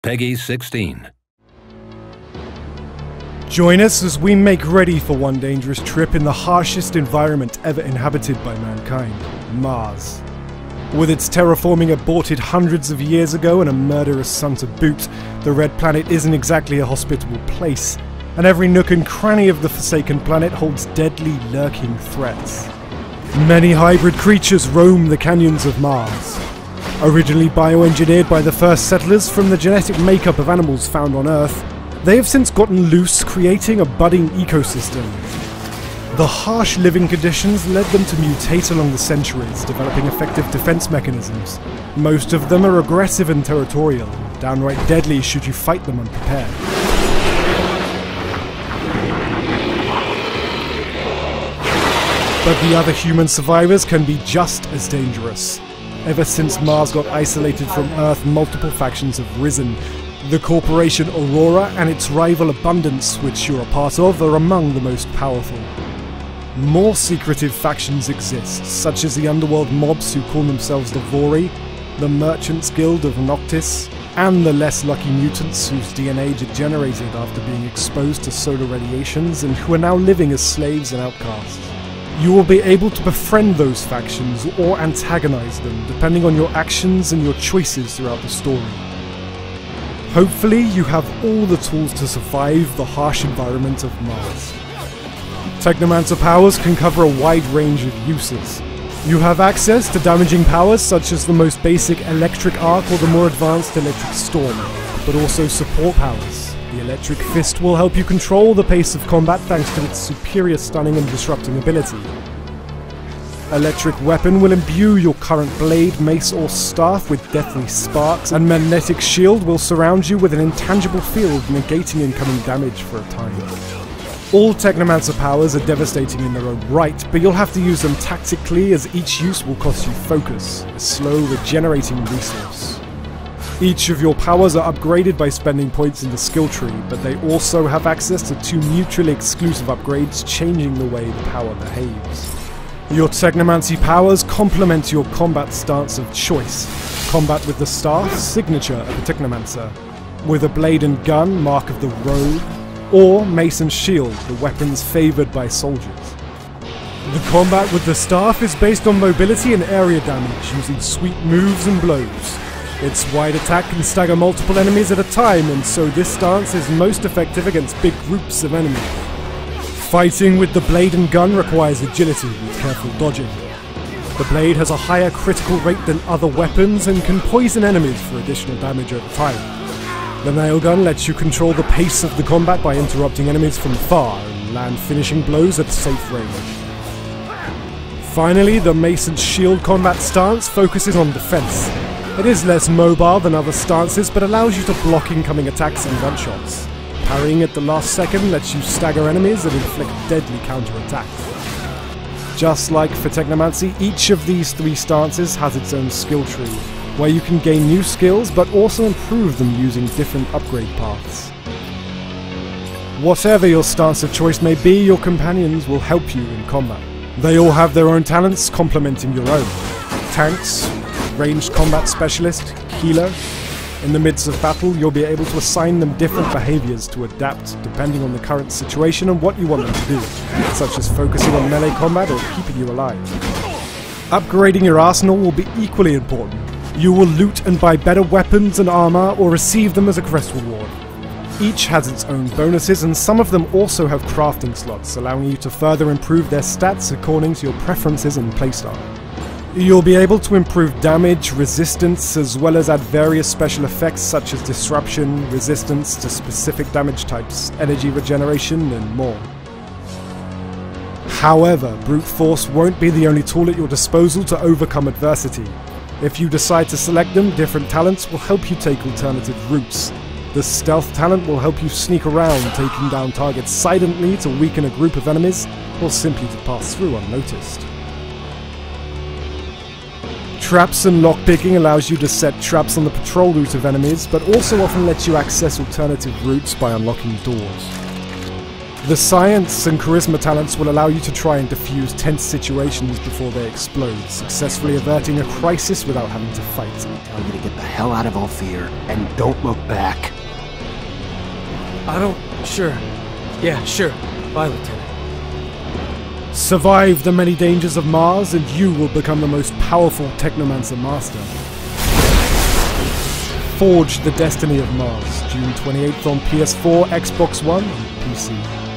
Peggy 16. Join us as we make ready for one dangerous trip in the harshest environment ever inhabited by mankind, Mars. With its terraforming aborted hundreds of years ago and a murderous sun to boot, the Red Planet isn't exactly a hospitable place, and every nook and cranny of the Forsaken Planet holds deadly, lurking threats. Many hybrid creatures roam the canyons of Mars. Originally bioengineered by the first settlers from the genetic makeup of animals found on Earth, they have since gotten loose, creating a budding ecosystem. The harsh living conditions led them to mutate along the centuries, developing effective defense mechanisms. Most of them are aggressive and territorial, downright deadly should you fight them unprepared. But the other human survivors can be just as dangerous. Ever since Mars got isolated from Earth, multiple factions have risen. The corporation Aurora and its rival Abundance, which you're a part of, are among the most powerful. More secretive factions exist, such as the underworld mobs who call themselves the Vori, the Merchants Guild of Noctis, and the less lucky mutants whose DNA degenerated after being exposed to solar radiations and who are now living as slaves and outcasts. You will be able to befriend those factions or antagonize them, depending on your actions and your choices throughout the story. Hopefully, you have all the tools to survive the harsh environment of Mars. Technomancer powers can cover a wide range of uses. You have access to damaging powers such as the most basic electric arc or the more advanced electric storm, but also support powers. The electric fist will help you control the pace of combat thanks to its superior stunning and disrupting ability. Electric weapon will imbue your current blade, mace or staff with deathly sparks, and magnetic shield will surround you with an intangible field, negating incoming damage for a time. All Technomancer powers are devastating in their own right, but you'll have to use them tactically as each use will cost you focus, a slow regenerating resource. Each of your powers are upgraded by spending points in the skill tree, but they also have access to two mutually exclusive upgrades, changing the way the power behaves. Your Technomancy powers complement your combat stance of choice. Combat with the staff, signature of a Technomancer. With a blade and gun, mark of the rogue. Or mace and shield, the weapons favoured by soldiers. The combat with the staff is based on mobility and area damage, using sweep moves and blows. Its wide attack can stagger multiple enemies at a time, and so this stance is most effective against big groups of enemies. Fighting with the blade and gun requires agility with careful dodging. The blade has a higher critical rate than other weapons and can poison enemies for additional damage over time. The nail gun lets you control the pace of the combat by interrupting enemies from afar and land finishing blows at a safe range. Finally, the mace and shield combat stance focuses on defense. It is less mobile than other stances, but allows you to block incoming attacks and gunshots. Parrying at the last second lets you stagger enemies and inflict deadly counterattacks. Just like for Technomancy, each of these three stances has its own skill tree, where you can gain new skills but also improve them using different upgrade paths. Whatever your stance of choice may be, your companions will help you in combat. They all have their own talents complementing your own. Tanks, ranged combat specialist, healer. In the midst of battle, you'll be able to assign them different behaviors to adapt depending on the current situation and what you want them to do, such as focusing on melee combat or keeping you alive. Upgrading your arsenal will be equally important. You will loot and buy better weapons and armor or receive them as a quest reward. Each has its own bonuses, and some of them also have crafting slots, allowing you to further improve their stats according to your preferences and playstyle. You'll be able to improve damage, resistance, as well as add various special effects such as disruption, resistance to specific damage types, energy regeneration, and more. However, brute force won't be the only tool at your disposal to overcome adversity. If you decide to select them, different talents will help you take alternative routes. The stealth talent will help you sneak around, taking down targets silently to weaken a group of enemies, or simply to pass through unnoticed. Traps and lockpicking allows you to set traps on the patrol route of enemies, but also often lets you access alternative routes by unlocking doors. The science and charisma talents will allow you to try and defuse tense situations before they explode, successfully averting a crisis without having to fight. Tell you to get the hell out of Ophir, and don't look back. Sure. Yeah, sure. Bye, Lieutenant. Survive the many dangers of Mars, and you will become the most powerful Technomancer master. Forge the Destiny of Mars, June 28th on PS4, Xbox One, and PC.